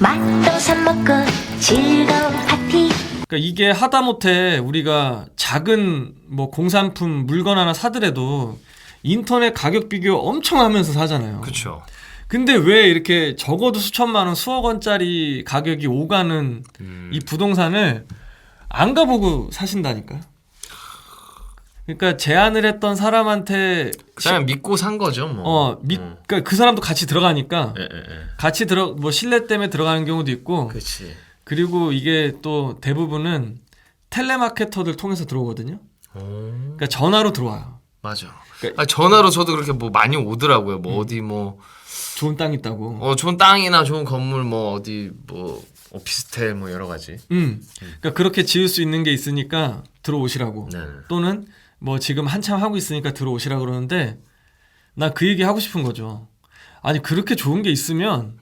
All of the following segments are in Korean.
맛도 먹고 즐거운 파티. 그러니까 이게 하다못해 우리가 작은 뭐 공산품 물건 하나 사더라도 인터넷 가격 비교 엄청 하면서 사잖아요. 그렇죠. 근데 왜 이렇게 적어도 수천만 원, 수억 원짜리 가격이 오가는 이 부동산을 안 가보고 사신다니까요. 그러니까 제안을 했던 사람한테 그냥 믿고 산 거죠, 뭐. 그러니까 그 사람도 같이 들어가니까 예. 같이 뭐 신뢰 때문에 들어가는 경우도 있고. 그렇지. 그리고 이게 또 대부분은 텔레마케터들 통해서 들어오거든요. 그러니까 전화로 들어와요. 맞아. 그러니까 전화로 저도 그렇게 뭐 많이 오더라고요. 뭐 어디 뭐 좋은 땅 있다고. 좋은 땅이나 좋은 건물 뭐 어디 뭐 오피스텔 뭐 여러 가지. 그러니까 그렇게 지을 수 있는 게 있으니까 들어오시라고. 네. 또는 뭐 지금 한참 하고 있으니까 들어오시라 그러는데 나 그 얘기 하고 싶은 거죠. 아니 그렇게 좋은 게 있으면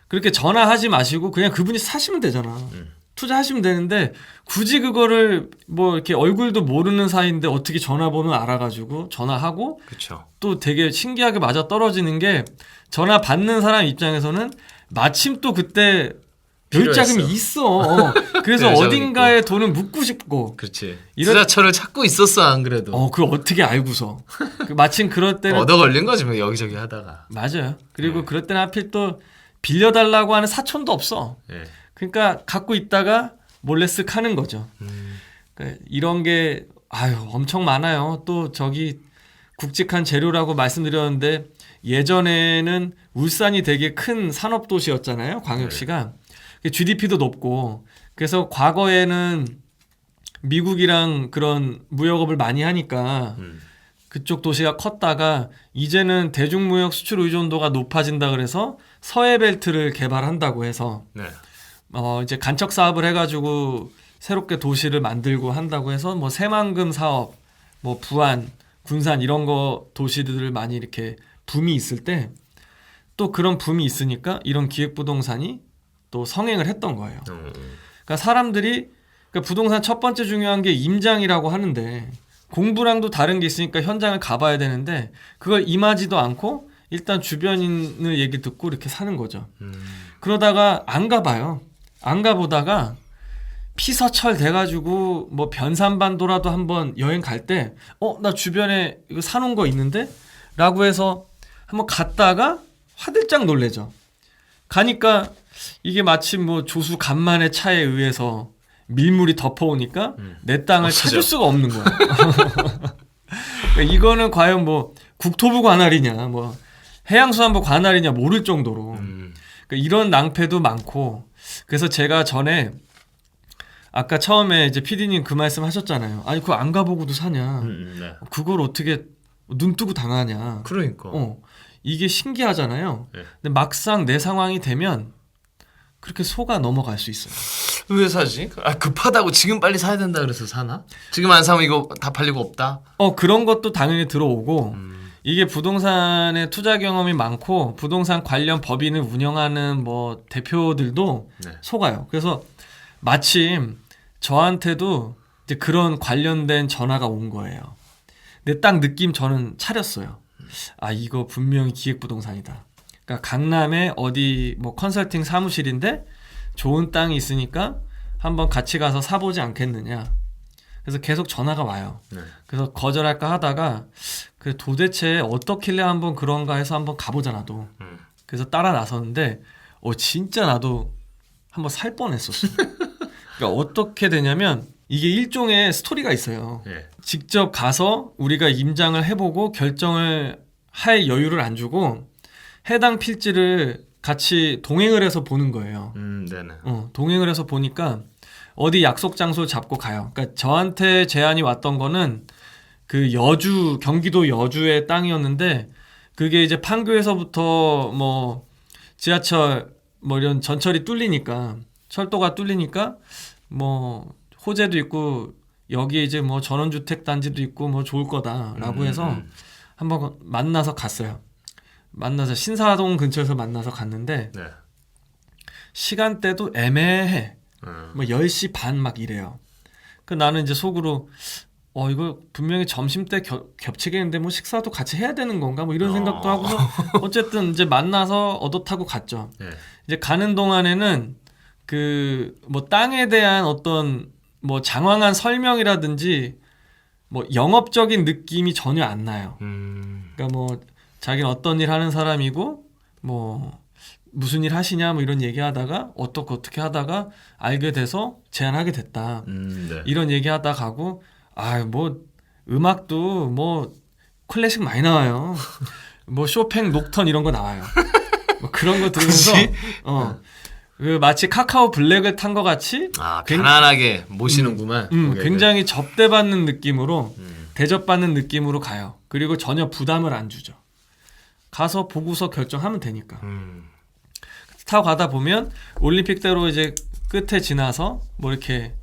그렇게 전화하지 마시고 그냥 그분이 사시면 되잖아. 투자하시면 되는데 굳이 그거를 뭐 이렇게 얼굴도 모르는 사이인데 어떻게 전화번호 알아가지고 전화하고 그렇죠. 또 되게 신기하게 맞아 떨어지는 게 전화 받는 사람 입장에서는 마침 또 그때 별자금이 있어. 그래서 어딘가에 돈을 묻고 싶고. 그렇지. 투자처를 찾고 있었어 안 그래도. 그걸 어떻게 알고서. 마침 그럴 때는 얻어 걸린 거지 뭐 여기저기 하다가. 맞아요. 그리고 그럴 때는 하필 또 빌려달라고 하는 사촌도 없어. 네. 그러니까 갖고 있다가 몰래 쓱 하는 거죠. 그러니까 이런 게 엄청 많아요. 또 저기 굵직한 재료라고 말씀드렸는데 예전에는 울산이 되게 큰 산업도시였잖아요. 광역시가. GDP도 높고 그래서 과거에는 미국이랑 그런 무역업을 많이 하니까 그쪽 도시가 컸다가 이제는 대중무역 수출 의존도가 높아진다 그래서 서해벨트를 개발한다고 해서 네. 이제 간척 사업을 해가지고 새롭게 도시를 만들고 한다고 해서 뭐 새만금 사업, 뭐 부안, 군산 이런 거 도시들을 많이 이렇게 붐이 있을 때 또 그런 붐이 있으니까 이런 기획부동산이 또 성행을 했던 거예요. 그러니까 사람들이 그러니까 부동산 첫 번째 중요한 게 임장이라고 하는데 공부랑도 다른 게 있으니까 현장을 가봐야 되는데 그걸 임하지도 않고 일단 주변인의 얘기 듣고 이렇게 사는 거죠. 그러다가 안 가봐요. 안 가보다가 피서철 돼가지고 뭐 변산반도라도 한번 여행 갈 때 나 주변에 이거 사놓은 거 있는데? 라고 해서 한번 갔다가 화들짝 놀래죠. 가니까 이게 마침 뭐 조수 간만의 차에 의해서 밀물이 덮어오니까 내 땅을 찾을 수가 없는 거야. 그러니까 이거는 과연 뭐 국토부 관할이냐 뭐 해양수산부 관할이냐 모를 정도로 그러니까 이런 낭패도 많고 그래서 제가 전에 아까 처음에 이제 PD님 그 말씀 하셨잖아요. 아니 그거 안 가보고도 사냐. 네. 그걸 어떻게 눈 뜨고 당하냐. 그러니까. 이게 신기하잖아요. 네. 근데 막상 내 상황이 되면 그렇게 속아 넘어갈 수 있어요. 왜 사지? 급하다고 지금 빨리 사야 된다 그래서 사나? 지금 안 사면 이거 다 팔리고 없다? 그런 것도 당연히 들어오고 이게 부동산에 투자 경험이 많고 부동산 관련 법인을 운영하는 뭐 대표들도 네. 속아요. 그래서 마침 저한테도 이제 그런 관련된 전화가 온 거예요. 근데 딱 느낌 저는 차렸어요. 이거 분명히 기획부동산이다. 그러니까 강남에 어디 뭐 컨설팅 사무실인데 좋은 땅이 있으니까 한번 같이 가서 사보지 않겠느냐. 그래서 계속 전화가 와요. 네. 그래서 거절할까 하다가 도대체 어떻길래 한번 그런가 해서 한번 가보자 나도. 그래서 따라 나섰는데 진짜 나도 한번 살 뻔했었어. 그러니까 어떻게 되냐면 이게 일종의 스토리가 있어요. 네. 직접 가서 우리가 임장을 해보고 결정을 할 여유를 안 주고 해당 필지를 같이 동행을 해서 보는 거예요. 네네. 동행을 해서 보니까 어디 약속 장소 잡고 가요. 그러니까 저한테 제안이 왔던 거는 그 여주, 경기도 여주의 땅이었는데 그게 이제 판교에서부터 뭐 지하철 뭐 이런 전철이 뚫리니까 철도가 뚫리니까 뭐 호재도 있고 여기에 이제 뭐 전원주택 단지도 있고 뭐 좋을 거다라고 해서 한번 만나서 갔어요. 만나서 신사동 근처에서 만나서 갔는데 네. 시간대도 애매해. 뭐 10시 반 막 이래요. 나는 이제 속으로 이거 분명히 점심때 겹치겠는데 뭐 식사도 같이 해야 되는 건가 뭐 이런 생각도 하고서 어쨌든 이제 만나서 얻어 타고 갔죠. 네. 이제 가는 동안에는 그 뭐 땅에 대한 어떤 뭐 장황한 설명이라든지 뭐 영업적인 느낌이 전혀 안 나요. 그러니까 뭐 자기는 어떤 일 하는 사람이고 뭐 무슨 일 하시냐 뭐 이런 얘기하다가 어떻게 하다가 알게 돼서 제안하게 됐다. 네. 이런 얘기하다 가고 뭐 음악도 뭐 클래식 많이 나와요. 뭐 쇼팽 녹턴 이런 거 나와요. 뭐 그런 거 들으면서 그 마치 카카오 블랙을 탄 것 같이 편안하게 모시는구만. 굉장히 접대받는 느낌으로 대접받는 느낌으로 가요. 그리고 전혀 부담을 안 주죠. 가서 보고서 결정하면 되니까. 타고 가다 보면 올림픽대로 이제 끝에 지나서 뭐 이렇게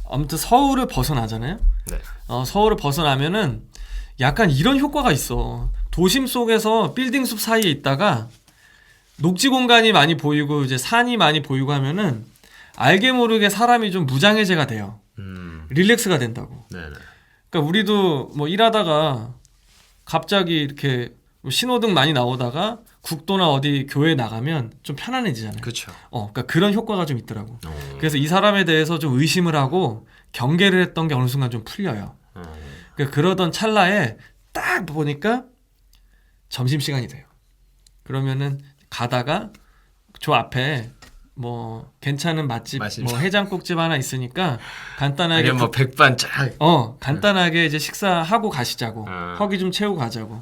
아무튼 서울을 벗어나잖아요. 네. 서울을 벗어나면은 약간 이런 효과가 있어. 도심 속에서 빌딩 숲 사이에 있다가 녹지 공간이 많이 보이고 이제 산이 많이 보이고 하면은 알게 모르게 사람이 좀 무장해제가 돼요. 릴렉스가 된다고. 네네. 그러니까 우리도 뭐 일하다가 갑자기 이렇게 신호등 많이 나오다가 국도나 어디 교회 나가면 좀 편안해지잖아요. 그렇죠. 그러니까 그런 효과가 좀 있더라고. 그래서 이 사람에 대해서 좀 의심을 하고 경계를 했던 게 어느 순간 좀 풀려요. 그러니까 그러던 찰나에 딱 보니까 점심시간이 돼요. 그러면은 가다가 저 앞에 뭐 괜찮은 맛집 뭐 해장국집 하나 있으니까 간단하게 뭐 백반 쫙 간단하게 이제 식사하고 가시자고. 허기 좀 채우고 가자고.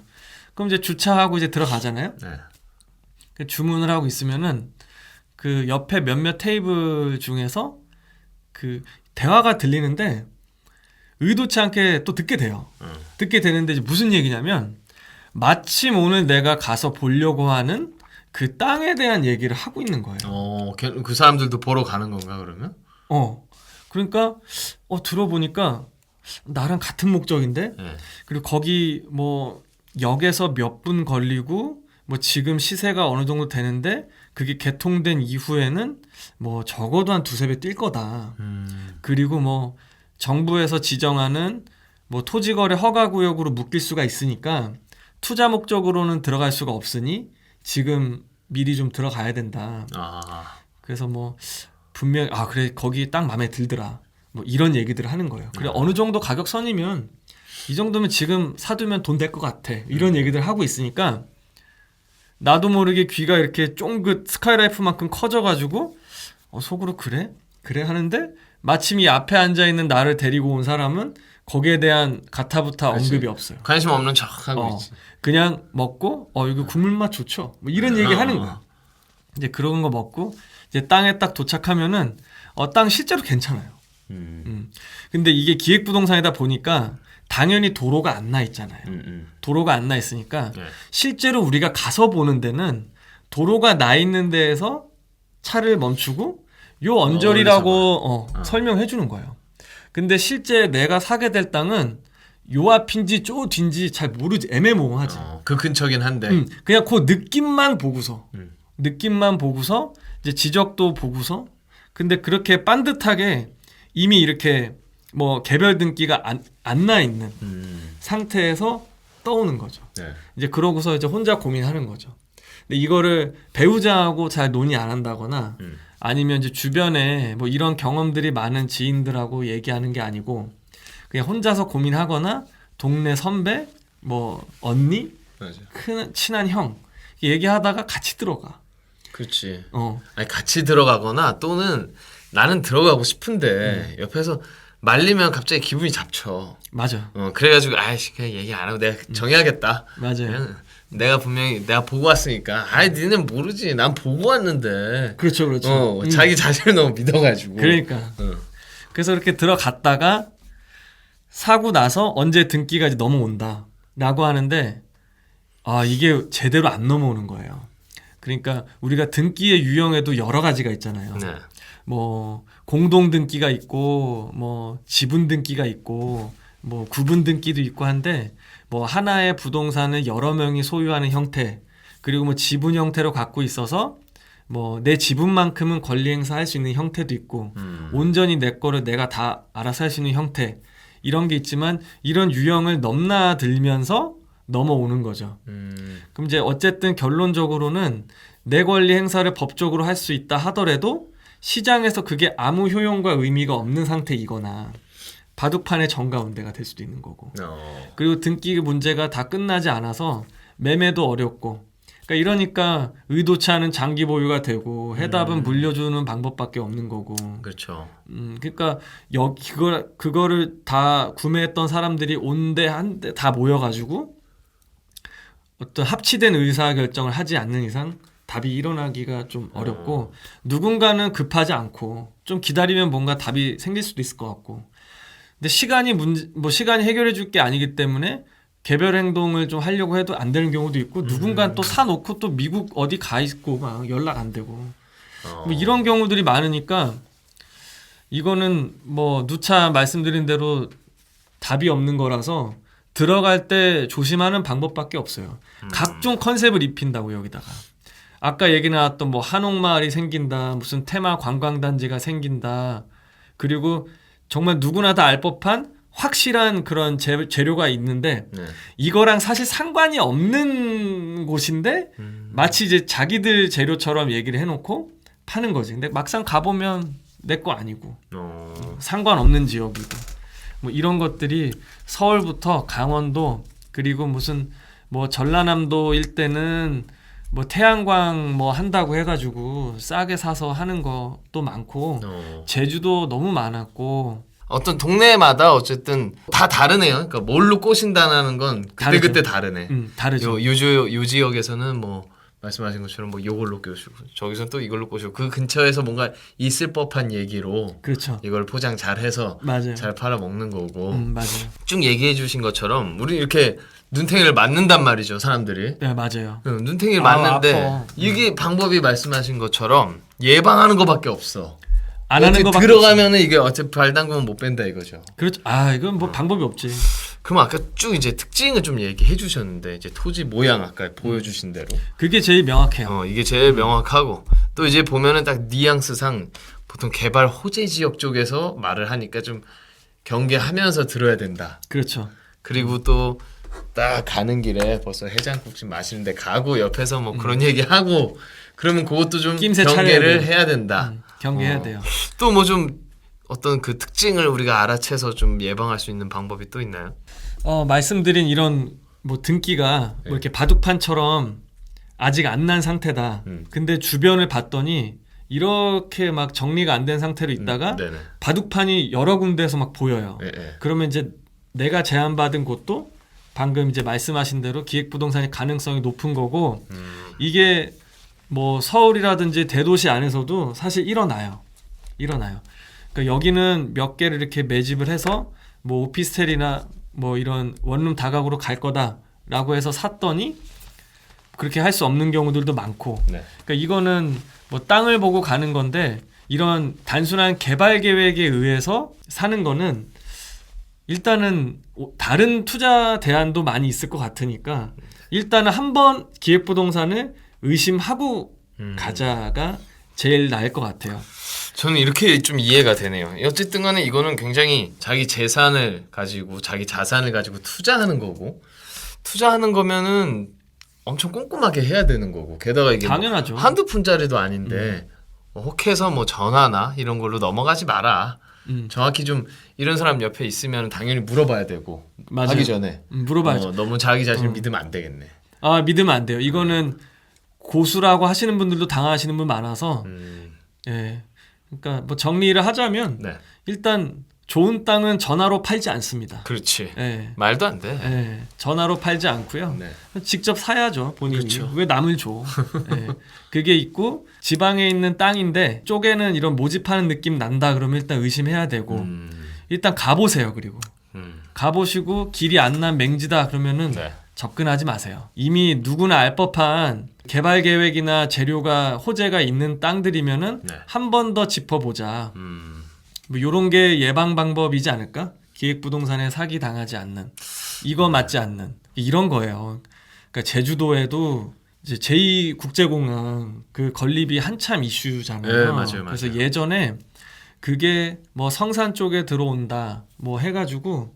그럼 이제 주차하고 이제 들어가잖아요. 네. 주문을 하고 있으면은 그 옆에 몇몇 테이블 중에서 그 대화가 들리는데 의도치 않게 또 듣게 돼요. 듣게 되는데 이제 무슨 얘기냐면 마침 오늘 내가 가서 보려고 하는 그 땅에 대한 얘기를 하고 있는 거예요. 그 사람들도 보러 가는 건가 그러면? 그러니까 들어보니까 나랑 같은 목적인데 그리고 거기 뭐 역에서 몇 분 걸리고 뭐 지금 시세가 어느 정도 되는데 그게 개통된 이후에는 뭐 적어도 한 두세 배 뛸 거다. 그리고 뭐 정부에서 지정하는 뭐 토지거래 허가구역으로 묶일 수가 있으니까 투자 목적으로는 들어갈 수가 없으니 지금 미리 좀 들어가야 된다. 그래서 뭐 분명 그래 거기 딱 마음에 들더라. 뭐 이런 얘기들을 하는 거예요. 그래 어느 정도 가격 선이면 이 정도면 지금 사두면 돈 될 것 같아. 이런 얘기들 하고 있으니까 나도 모르게 귀가 이렇게 쫑긋 스카이라이프만큼 커져가지고 속으로 그래 하는데 마침 이 앞에 앉아있는 나를 데리고 온 사람은 거기에 대한 가타부타 언급이 없어요. 관심 없는 척하고 있지. 그냥 먹고 여기 국물 맛 좋죠. 뭐 이런 얘기 하는 거야. 이제 그런 거 먹고 이제 땅에 딱 도착하면은 땅 실제로 괜찮아요. 근데 이게 기획부동산이다 보니까 당연히 도로가 안 나 있잖아요. 도로가 안 나 있으니까 실제로 우리가 가서 보는 데는 도로가 나 있는 데에서 차를 멈추고 요 언저리라고 설명해 주는 거예요. 근데 실제 내가 사게 될 땅은 요 앞인지 저 뒤인지 잘 모르지. 애매모호하지. 그 근처긴 한데 그냥 그 느낌만 보고서 이제 지적도 보고서 근데 그렇게 반듯하게 이미 이렇게 뭐 개별 등기가 안 나 있는 상태에서 떠오는 거죠. 이제 그러고서 이제 혼자 고민하는 거죠. 근데 이거를 배우자하고 잘 논의 안 한다거나 아니면 이제 주변에 뭐 이런 경험들이 많은 지인들하고 얘기하는 게 아니고 그냥 혼자서 고민하거나 동네 선배, 뭐 언니, 큰 친한 형 얘기하다가 같이 들어가. 그렇지. 아니 같이 들어가거나 또는 나는 들어가고 싶은데 옆에서 말리면 갑자기 기분이 잡쳐. 맞아. 그래가지고 그냥 얘기 안 하고 내가 정해야겠다. 맞아요. 내가 분명히 내가 보고 왔으니까 니는 모르지. 난 보고 왔는데. 그렇죠. 자기 자신을 너무 믿어가지고. 그러니까. 그래서 이렇게 들어갔다가 사고 나서 언제 등기가 넘어온다 라고 하는데 이게 제대로 안 넘어오는 거예요. 그러니까 우리가 등기의 유형에도 여러 가지가 있잖아요. 네. 뭐 공동 등기가 있고 뭐 지분 등기가 있고 뭐 구분 등기도 있고 한데 뭐 하나의 부동산을 여러 명이 소유하는 형태 그리고 뭐 지분 형태로 갖고 있어서 뭐 내 지분만큼은 권리 행사할 수 있는 형태도 있고 온전히 내 거를 내가 다 알아서 할 수 있는 형태 이런 게 있지만 이런 유형을 넘나들면서 넘어오는 거죠. 그럼 이제 어쨌든 결론적으로는 내 권리 행사를 법적으로 할 수 있다 하더라도 시장에서 그게 아무 효용과 의미가 없는 상태이거나 바둑판의 정가운대가 될 수도 있는 거고. 그리고 등기 문제가 다 끝나지 않아서 매매도 어렵고. 이러니까 의도치 않은 장기 보유가 되고 해답은 물려주는 방법밖에 없는 거고. 그렇죠. 그러니까 그거를 다 구매했던 사람들이 온데 한데 다 모여가지고 어떤 합치된 의사 결정을 하지 않는 이상 답이 일어나기가 좀 어렵고 누군가는 급하지 않고 좀 기다리면 뭔가 답이 생길 수도 있을 것 같고. 근데 시간이 해결해 줄 게 아니기 때문에 개별 행동을 좀 하려고 해도 안 되는 경우도 있고 누군가는 또 사놓고 또 미국 어디 가 있고 막 연락 안 되고 뭐 이런 경우들이 많으니까 이거는 뭐 누차 말씀드린 대로 답이 없는 거라서 들어갈 때 조심하는 방법밖에 없어요. 각종 컨셉을 입힌다고 여기다가 아까 얘기 나왔던 뭐 한옥마을이 생긴다 무슨 테마 관광단지가 생긴다 그리고 정말 누구나 다 알 법한 확실한 그런 재료가 있는데 이거랑 사실 상관이 없는 곳인데 마치 이제 자기들 재료처럼 얘기를 해놓고 파는 거지. 근데 막상 가보면 내 거 아니고 상관없는 지역이고 뭐 이런 것들이 서울부터 강원도 그리고 무슨 뭐 전라남도 일대는 뭐 태양광 뭐 한다고 해가지고 싸게 사서 하는 것도 많고 제주도 너무 많았고 어떤 동네마다 어쨌든 다 다르네요. 그러니까 뭘로 꼬신다는 건 그때 다르네. 다르죠. 요 지역에서는 뭐 말씀하신 것처럼 뭐 요걸로 꼬시고 저기서는 또 이걸로 꼬시고 그 근처에서 뭔가 있을 법한 얘기로 그렇죠. 이걸 포장 잘해서 맞아요. 잘 팔아 먹는 거고. 맞아요. 쭉 얘기해 주신 것처럼 우리 이렇게 눈탱이를 맞는단 말이죠, 사람들이. 네, 맞아요. 눈탱이를 맞는데 아파. 이게 방법이 말씀하신 것처럼 예방하는 것밖에 없어. 안 하는 거밖에 들어가면은 이게 어차피 발 담그면 못 뺀다 이거죠. 그렇죠. 이건 뭐 방법이 없지. 그럼 아까 쭉 이제 특징을 좀 얘기해 주셨는데 이제 토지 모양 아까 보여주신 대로 그게 제일 명확해요. 이게 제일 명확하고 또 이제 보면은 딱 뉘앙스상 보통 개발 호재 지역 쪽에서 말을 하니까 좀 경계하면서 들어야 된다. 그렇죠. 그리고 또 딱 가는 길에 벌써 해장국집 마시는데 가고 옆에서 뭐 그런 얘기하고 그러면 그것도 좀 경계를 해야 된다. 경계해야 돼요. 또 뭐 좀 어떤 그 특징을 우리가 알아채서 좀 예방할 수 있는 방법이 또 있나요? 말씀드린 이런 뭐 등기가 뭐 이렇게 바둑판처럼 아직 안 난 상태다. 근데 주변을 봤더니 이렇게 막 정리가 안 된 상태로 있다가 바둑판이 여러 군데에서 막 보여요. 그러면 이제 내가 제안받은 곳도 방금 이제 말씀하신 대로 기획부동산의 가능성이 높은 거고 이게 뭐 서울이라든지 대도시 안에서도 사실 일어나요. 그러니까 여기는 몇 개를 이렇게 매집을 해서 뭐 오피스텔이나 뭐 이런 원룸 다가구로 갈 거다라고 해서 샀더니 그렇게 할 수 없는 경우들도 많고. 그러니까 이거는 뭐 땅을 보고 가는 건데 이런 단순한 개발 계획에 의해서 사는 거는 일단은 다른 투자 대안도 많이 있을 것 같으니까 일단은 한번 기획부동산을 의심하고 가자가 제일 나을 것 같아요. 저는 이렇게 좀 이해가 되네요. 어쨌든 간에 이거는 굉장히 자기 재산을 가지고 자기 자산을 가지고 투자하는 거고 투자하는 거면은 엄청 꼼꼼하게 해야 되는 거고 게다가 이게 당연하죠. 뭐 한두 푼짜리도 아닌데 혹해서 뭐 전화나 이런 걸로 넘어가지 마라. 정확히 좀 이런 사람 옆에 있으면 당연히 물어봐야 되고 맞아요. 하기 전에 물어봐야죠. 너무 자기 자신을 믿으면 안 되겠네. 믿으면 안 돼요. 이거는 고수라고 하시는 분들도 당하시는 분 많아서 예. 그러니까 뭐 정리를 하자면 일단 좋은 땅은 전화로 팔지 않습니다. 그렇지. 예. 말도 안 돼. 예. 전화로 팔지 않고요. 직접 사야죠. 본인이. 그렇죠. 왜 남을 줘. 예. 그게 있고 지방에 있는 땅인데 쪽에는 이런 모집하는 느낌 난다 그러면 일단 의심해야 되고 일단 가보세요. 그리고 가보시고 길이 안 난 맹지다 그러면은 접근하지 마세요. 이미 누구나 알 법한 개발 계획이나 재료가 호재가 있는 땅들이면은 한 번 더 짚어보자. 뭐 요런 게 예방 방법이지 않을까? 기획부동산에 사기 당하지 않는, 이거 맞지 않는 이런 거예요. 그러니까 제주도에도 이제 제2국제공항 그 건립이 한참 이슈잖아요. 맞아요. 그래서 예전에 그게 뭐 성산 쪽에 들어온다 뭐 해가지고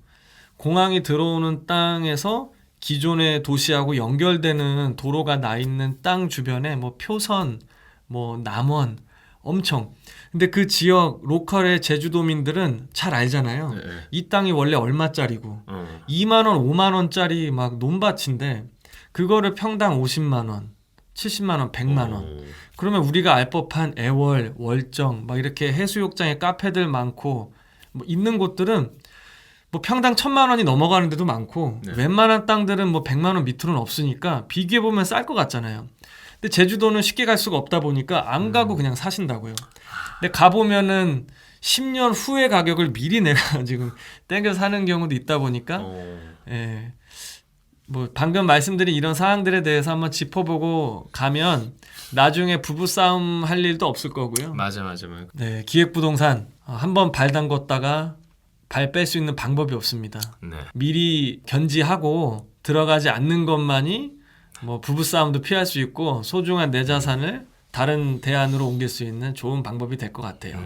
공항이 들어오는 땅에서 기존의 도시하고 연결되는 도로가 나 있는 땅 주변에 뭐 표선, 뭐 남원 엄청. 근데 그 지역 로컬의 제주도민들은 잘 알잖아요. 네. 이 땅이 원래 얼마짜리고 2만 원, 5만 원짜리 막 논밭인데 그거를 평당 50만 원, 70만 원, 100만 원. 그러면 우리가 알 법한 애월, 월정 막 이렇게 해수욕장에 카페들 많고 뭐 있는 곳들은 뭐 평당 1,000만 원이 넘어가는 데도 많고 네. 웬만한 땅들은 뭐 100만 원 밑으로는 없으니까 비교해 보면 쌀 것 같잖아요. 근데 제주도는 쉽게 갈 수가 없다 보니까 안 가고 그냥 사신다고요. 근데 가보면은 10년 후의 가격을 미리 내가지고 땡겨 사는 경우도 있다 보니까 예. 뭐 방금 말씀드린 이런 사항들에 대해서 한번 짚어보고 가면 나중에 부부싸움 할 일도 없을 거고요. 맞아. 네, 기획부동산 한번 발 담궜다가 발 뺄 수 있는 방법이 없습니다. 네. 미리 견지하고 들어가지 않는 것만이 뭐 부부싸움도 피할 수 있고 소중한 내 자산을 다른 대안으로 옮길 수 있는 좋은 방법이 될 것 같아요.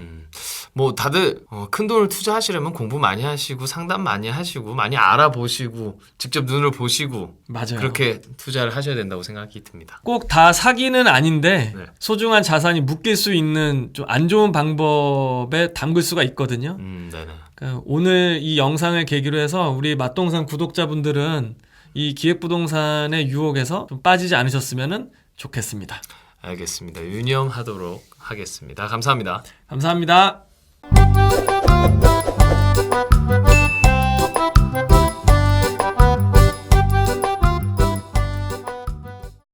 뭐 다들 큰 돈을 투자하시려면 공부 많이 하시고 상담 많이 하시고 많이 알아보시고 직접 눈을 보시고 맞아요. 그렇게 투자를 하셔야 된다고 생각이 듭니다. 꼭 다 사기는 아닌데 네. 소중한 자산이 묶일 수 있는 좀 안 좋은 방법에 담글 수가 있거든요. 네네. 그러니까 오늘 이 영상을 계기로 해서 우리 맛동산 구독자분들은 이 기획부동산의 유혹에서 좀 빠지지 않으셨으면 좋겠습니다. 알겠습니다. 유념하도록 하겠습니다. 감사합니다. 감사합니다.